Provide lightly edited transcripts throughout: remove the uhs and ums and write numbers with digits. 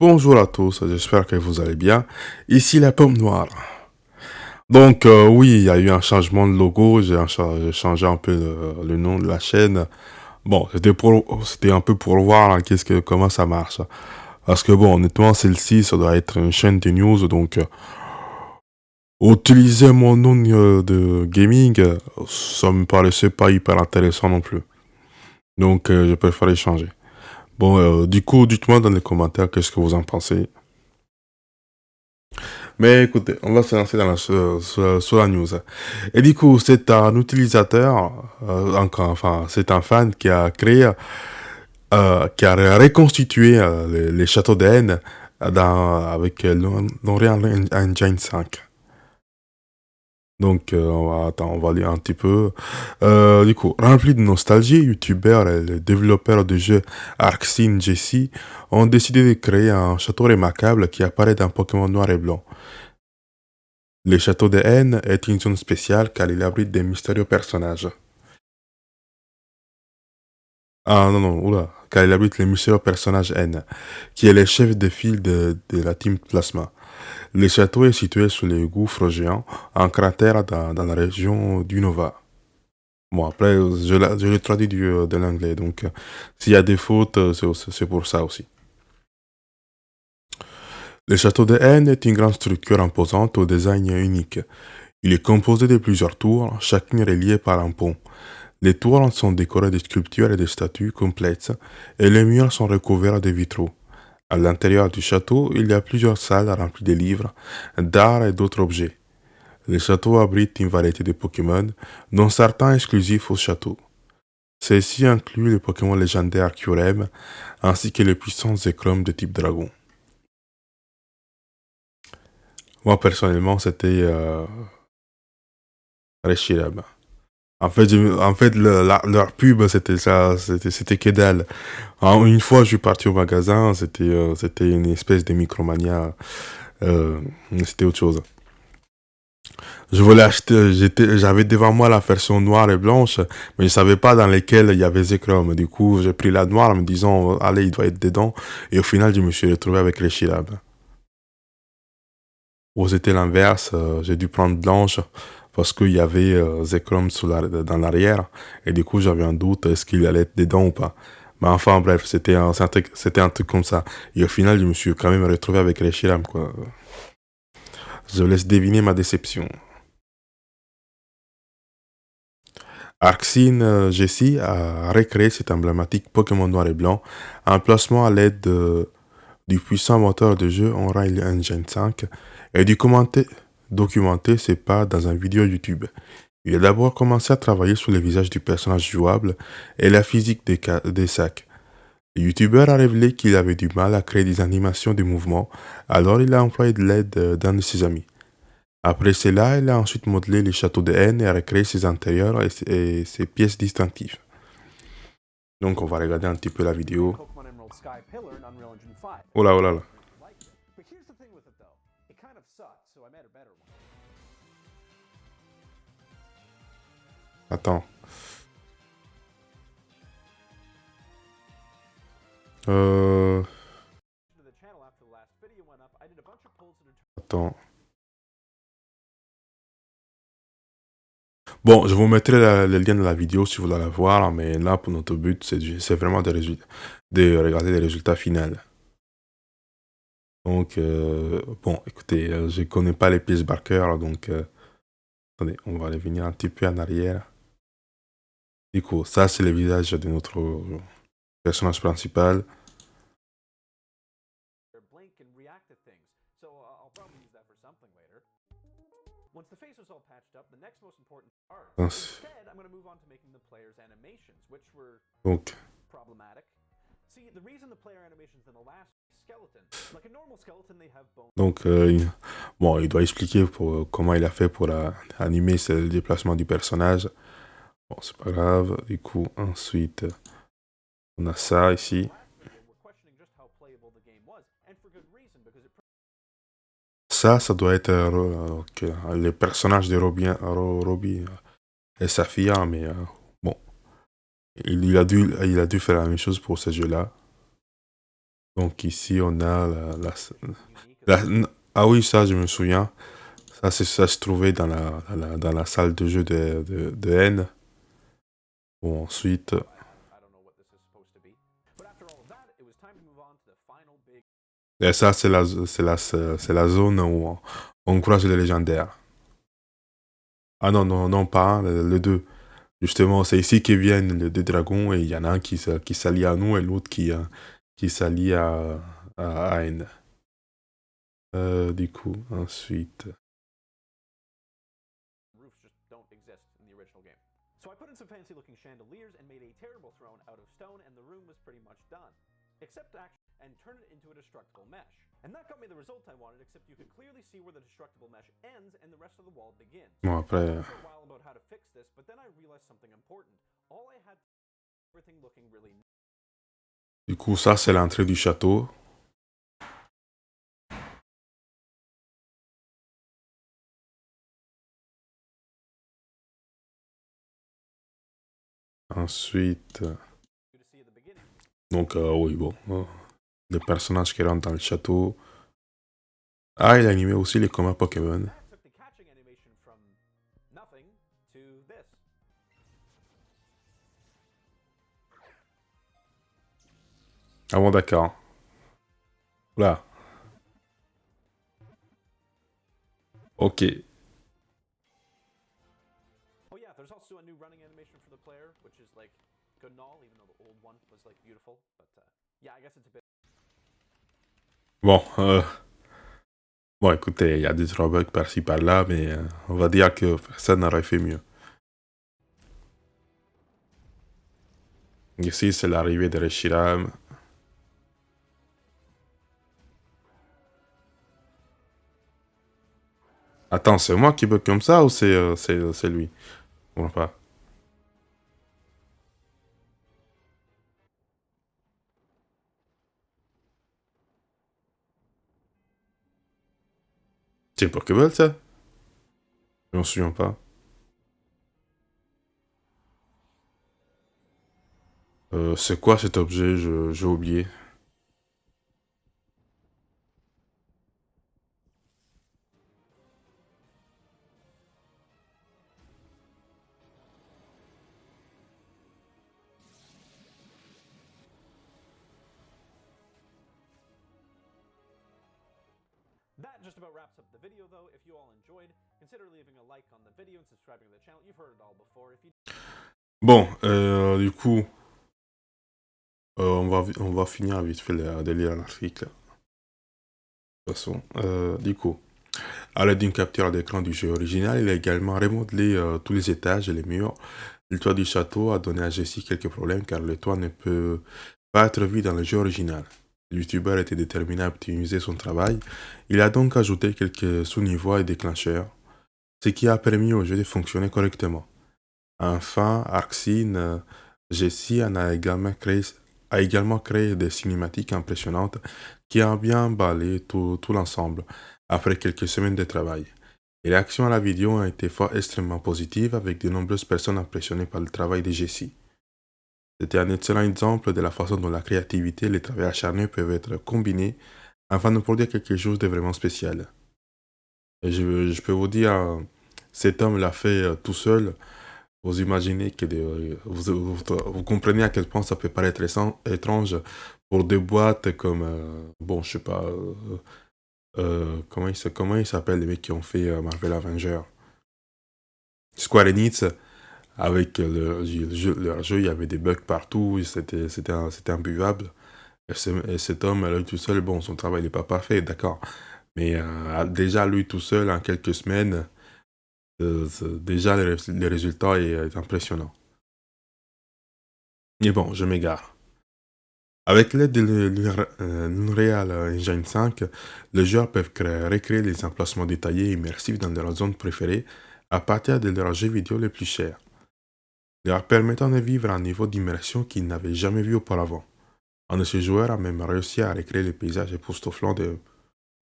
Bonjour à tous, j'espère que vous allez bien. Ici la pomme noire. Donc oui, il y a eu un changement de logo, j'ai changé un peu le nom de la chaîne. Bon, c'était un peu pour voir hein, comment ça marche. Parce que bon, honnêtement, celle-ci, ça doit être une chaîne de news, donc utiliser mon nom de gaming, ça me paraissait pas hyper intéressant non plus. Donc je préfère changer. Bon, du coup, dites-moi dans les commentaires qu'est-ce que vous en pensez. Mais écoutez, on va se lancer sur la news. Et du coup, c'est un utilisateur, enfin, c'est un fan qui a reconstitué les châteaux de Haine avec l'Unreal Engine 5. Donc, on va lire un petit peu. Du coup, rempli de nostalgie, youtubeurs et les développeurs de jeux Arxine Jesse ont décidé de créer un château remarquable qui apparaît dans Pokémon Noir et Blanc. Le château de Haine est une zone spéciale car il abrite des mystérieux personnages. Ah non, non, oula, car il abrite le mystérieux personnage N, qui est le chef de file de la Team Plasma. Le château est situé sous les gouffres géants, en cratère dans la région d'Unova. Bon, après, je l'ai traduit de l'anglais, donc s'il y a des fautes, c'est pour ça aussi. Le château de Haine est une grande structure imposante au design unique. Il est composé de plusieurs tours, chacune reliée par un pont. Les tours sont décorées de sculptures et de statues complexes, et les murs sont recouverts de vitraux. À l'intérieur du château, il y a plusieurs salles remplies de livres, d'art et d'autres objets. Le château abrite une variété de Pokémon, dont certains exclusifs au château. Ceux-ci incluent les Pokémon légendaires Kyurem, ainsi que les puissants Zekrom de type dragon. Moi, personnellement, c'était Reshiram. En fait leur pub, c'était ça, c'était que dalle. Une fois, je suis parti au magasin, c'était une espèce de Micromania, c'était autre chose. Je voulais acheter, j'avais devant moi la version noire et blanche, mais je savais pas dans lesquelles il y avait Zekrom. Du coup, j'ai pris la noire en me disant, allez, il doit être dedans. Et au final, je me suis retrouvé avec Reshiram. Ou c'était l'inverse, j'ai dû prendre blanche parce qu'il y avait Zekrom dans l'arrière. Et du coup, j'avais un doute, est-ce qu'il allait être dedans ou pas. Mais enfin, bref, c'était un truc comme ça. Et au final, je me suis quand même retrouvé avec Reshiram, quoi. Je laisse deviner ma déception. Arxine Jessie a recréé cette emblématique Pokémon noir et blanc en placement à l'aide du puissant moteur de jeu Unreal Engine 5 et documenter ses pas dans un vidéo YouTube. Il a d'abord commencé à travailler sur le visage du personnage jouable et la physique des sacs. Le youtubeur a révélé qu'il avait du mal à créer des animations de mouvement, alors il a employé de l'aide d'un de ses amis. Après cela, il a ensuite modelé les châteaux de Haine et a recréé ses intérieurs et ses pièces distinctives. Donc on va regarder un petit peu la vidéo. Oh là oh là là. Attends. Attends. Bon, je vous mettrai le lien de la vidéo si vous voulez la voir, mais là, pour notre but, c'est vraiment de regarder les résultats finaux. Donc, bon, écoutez, je connais pas les pièces par cœur, donc, attendez, on va aller venir un petit peu en arrière. Du coup, ça, c'est le visage de notre personnage principal. Donc, bon, il doit expliquer comment il a fait pour animer le déplacement du personnage. Bon, c'est pas grave. Du coup, ensuite, on a ça ici. Ça doit être le personnage de Robbie et sa fille, hein, mais bon, il a dû faire la même chose pour ce jeu-là. Donc ici, on a ah oui, ça, je me souviens. Ça se trouvait dans la salle de jeu de N. Bon, ensuite... Et ça, c'est la zone où on croise les légendaires. Ah non, non, non, pas un, le 2. Justement, c'est ici que viennent les deux dragons et il y en a un qui s'allie à nous et l'autre qui s'allie à N. Du coup, ensuite... Bon, après... Du coup, ça, c'est l'entrée du château. Ensuite... Donc, oui, bon. Les personnages qui rentrent dans le château. Ah, il a animé aussi les combats Pokémon. Ah bon, d'accord. Là. Ok. Bon, bon, écoutez, il y a des drawbacks par-ci par-là, mais on va dire que personne n'aurait fait mieux. Ici, c'est l'arrivée de Reshiram. Attends, c'est moi qui bug comme ça ou c'est lui? Je comprends pas. C'est Pokéball, ça? Je m'en souviens pas. C'est quoi cet objet? J'ai oublié. Bon, du coup, on va finir vite fait de lire l'article. De toute façon, du coup, à l'aide d'une capture d'écran du jeu original, il a également remodelé tous les étages et les murs. Le toit du château a donné à Jessie quelques problèmes car le toit ne peut pas être vu dans le jeu original. Le youtubeur était déterminé à optimiser son travail. Il a donc ajouté quelques sous-niveaux et déclencheurs, ce qui a permis au jeu de fonctionner correctement. Enfin, Arxine, Jessie en a également créé des cinématiques impressionnantes qui ont bien balayé tout l'ensemble après quelques semaines de travail. Les réactions à la vidéo ont été extrêmement positives avec de nombreuses personnes impressionnées par le travail de Jessie. C'était un excellent exemple de la façon dont la créativité et le travail acharné peuvent être combinés afin de produire quelque chose de vraiment spécial. Et je peux vous dire, cet homme l'a fait tout seul. Vous imaginez que vous comprenez à quel point ça peut paraître étrange pour des boîtes comme, bon, je sais pas, comment ils s'appellent les mecs qui ont fait Marvel Avengers? Square Enix, avec leur jeu, il y avait des bugs partout, c'était imbuvable. Et cet homme, à lui tout seul, bon, son travail n'est pas parfait, d'accord. Mais déjà, lui tout seul, en quelques semaines, déjà, le résultat est impressionnant. Mais bon, je m'égare. Avec l'aide de l'Unreal Engine 5, les joueurs peuvent recréer les emplacements détaillés et immersifs dans leur zone préférée à partir de leurs jeux vidéo les plus chers, leur permettant de vivre un niveau d'immersion qu'ils n'avaient jamais vu auparavant. Un de ces joueurs a même réussi à recréer les paysages époustouflants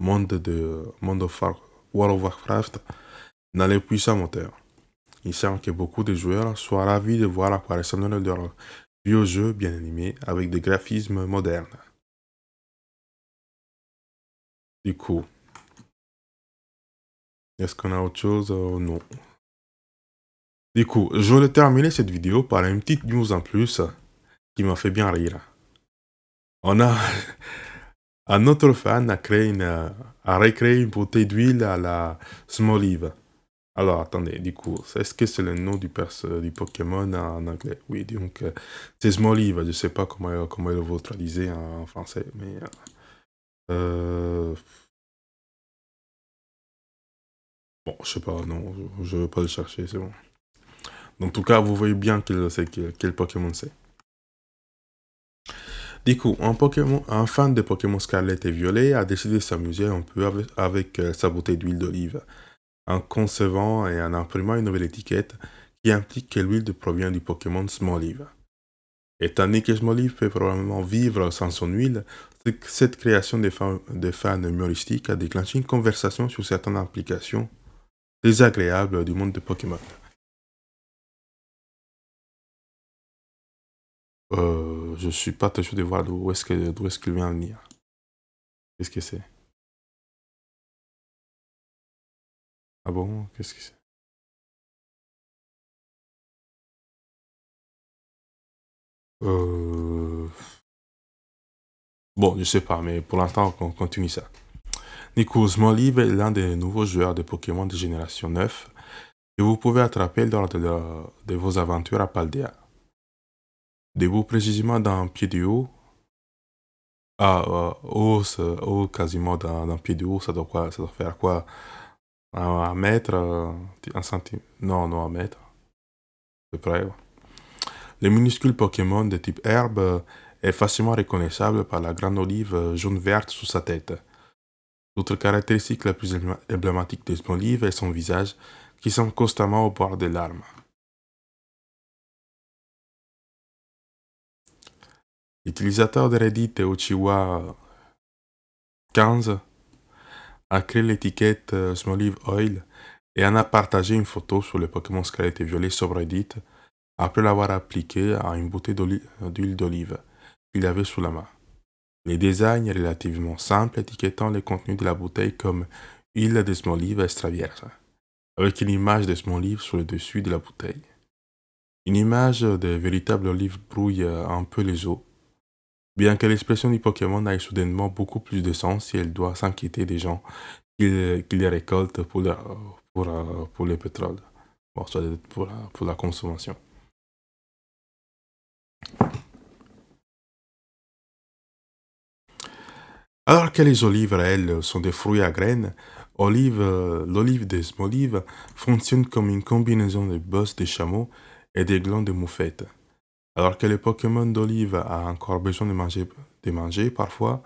monde of World of Warcraft dans les puissants moteurs. Il semble que beaucoup de joueurs soient ravis de voir apparaître leur vieux jeu bien animé avec des graphismes modernes. Du coup, est-ce qu'on a autre chose? Non. Du coup, je voulais terminer cette vidéo par une petite news en plus qui m'a fait bien rire. On a un autre fan a recréé une bouteille d'huile à la Smolive. Alors, attendez, du coup, est-ce que c'est le nom du Pokémon en anglais? Oui, donc, c'est Smolive. Je sais pas comment vous le traduisez en français, mais... euh, bon, je sais pas, non, je veux pas le chercher, c'est bon. En tout cas, vous voyez bien quel Pokémon c'est. Du coup, un fan de Pokémon Scarlet et Violet a décidé de s'amuser un peu avec sa bouteille d'huile d'olive, en concevant et en imprimant une nouvelle étiquette qui implique que l'huile provient du Pokémon Smolive. Étant donné que Smolive peut probablement vivre sans son huile, cette création de fans humoristiques a déclenché une conversation sur certaines implications désagréables du monde de Pokémon. Je suis pas très sûr de voir d'où est-ce qu'il vient venir. Qu'est-ce que c'est? Ah bon? Qu'est-ce que c'est? Euh... Bon, je sais pas, mais pour l'instant, on continue ça. Nico Smoliv est l'un des nouveaux joueurs de Pokémon de génération 9 que vous pouvez attraper lors de vos aventures à Paldea. Debout précisément d'un pied du haut, haut quasiment d'un pied du haut, ça doit faire quoi? Un mètre, un centimètre? Non, non, un mètre, à peu près. Ouais. Le minuscule Pokémon de type herbe est facilement reconnaissable par la grande olive jaune-verte sous sa tête. L'autre caractéristique la plus emblématique de Smoliv est son visage, qui semble constamment au bord des larmes. L'utilisateur de Reddit Uchiwa15 a créé l'étiquette Smoliv Oil et en a partagé une photo sur le Pokémon Scarlet et Violet sur Reddit après l'avoir appliqué à une bouteille d'huile d'olive qu'il avait sous la main. Le design est relativement simple, étiquetant le contenu de la bouteille comme huile de Smoliv extra vierge, avec une image de Smoliv sur le dessus de la bouteille. Une image de véritable olive brouille un peu les eaux, bien que l'expression du Pokémon ait soudainement beaucoup plus de sens si elle doit s'inquiéter des gens qui les récoltent pour le pétrole, bon, soit pour la consommation. Alors que les olives réelles sont des fruits à graines, l'olive des Smoliv fonctionne comme une combinaison de bosses de chameau et des glands de moufette. Alors que le Pokémon d'olive a encore besoin de manger parfois,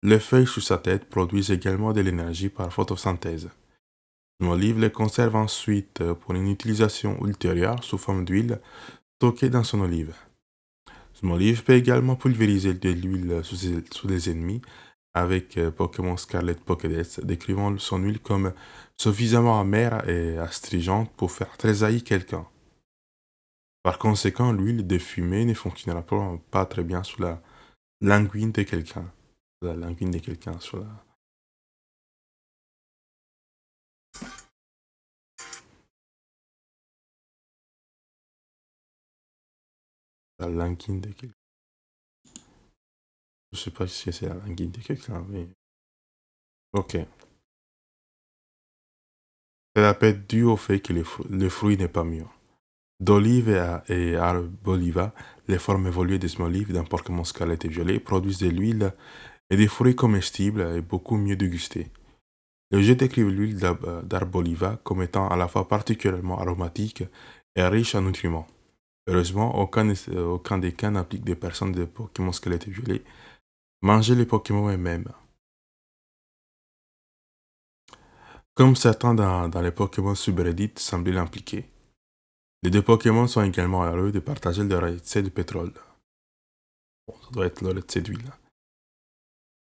les feuilles sur sa tête produisent également de l'énergie par photosynthèse. L'olive les conserve ensuite pour une utilisation ultérieure sous forme d'huile stockée dans son olive. Smoliv peut également pulvériser de l'huile sous les ennemis avec Pokémon Scarlet Pokédex, décrivant son huile comme suffisamment amère et astringente pour faire tressaillir quelqu'un. Par conséquent, l'huile de fumée ne fonctionnera pas très bien sous la languine de quelqu'un. La languine de quelqu'un, sur la languine de quelqu'un. Je sais pas si c'est la languine de quelqu'un, mais... Ok. Cela peut être dû au fait que le fruit n'est pas mûr. D'olive et arboliva, les formes évoluées des Smoliv d'un Pokémon Scarlet et Violet produisent de l'huile et des fruits comestibles et beaucoup mieux dégustés. Les jeux décrivent l'huile d'arboliva comme étant à la fois particulièrement aromatique et riche en nutriments. Heureusement, aucun des cas n'implique des personnes de Pokémon Scarlet et Violet. Manger les Pokémon eux-mêmes. Comme certains dans les Pokémon subreddit semblaient l'impliquer. Les deux Pokémon sont également heureux de partager leur excès de pétrole. Bon, ça doit être leur excès d'huile.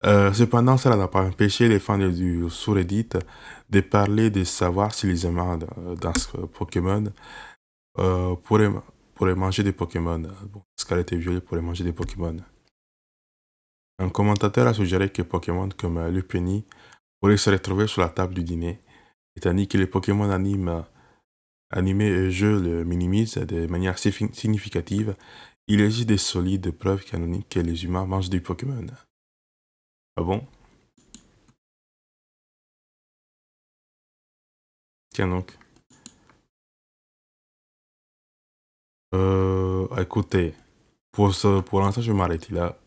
Cependant, cela n'a pas empêché les fans du sous-Reddit de parler de savoir si les aimants dans ce Pokémon euh, pourraient, pourraient manger des Pokémon. Bon, Scarlet et Violet pourraient manger des Pokémon. Un commentateur a suggéré que Pokémon comme Lupini pourraient se retrouver sur la table du dîner, et tandis que les Pokémon animés et jeux le minimisent de manière significative, il existe des solides preuves canoniques que les humains mangent du Pokémon. Ah bon? Tiens donc. Écoutez, pour l'instant, je vais m'arrêter là.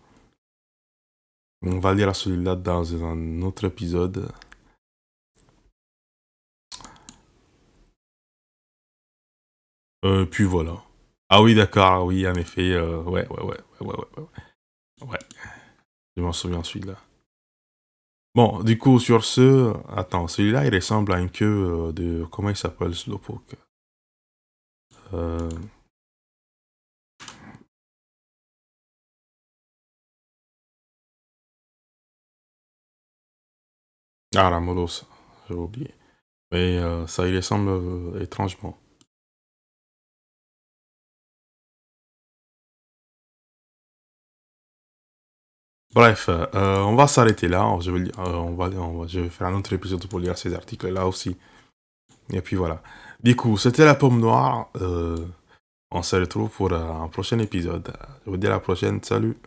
On va lire celui-là dans un autre épisode. Puis voilà. Ah oui, d'accord, oui, en effet, ouais, je m'en souviens celui-là. Bon, du coup, sur ce, attends, celui-là, il ressemble à une queue de, comment il s'appelle, Slowpoke? Euh... Ah, la Molos, j'ai oublié. Mais ça, il ressemble étrangement. Bref, on va s'arrêter là. Je vais faire un autre épisode pour lire ces articles-là aussi. Et puis voilà. Du coup, c'était la pomme noire. On se retrouve pour un prochain épisode. Je vous dis à la prochaine. Salut.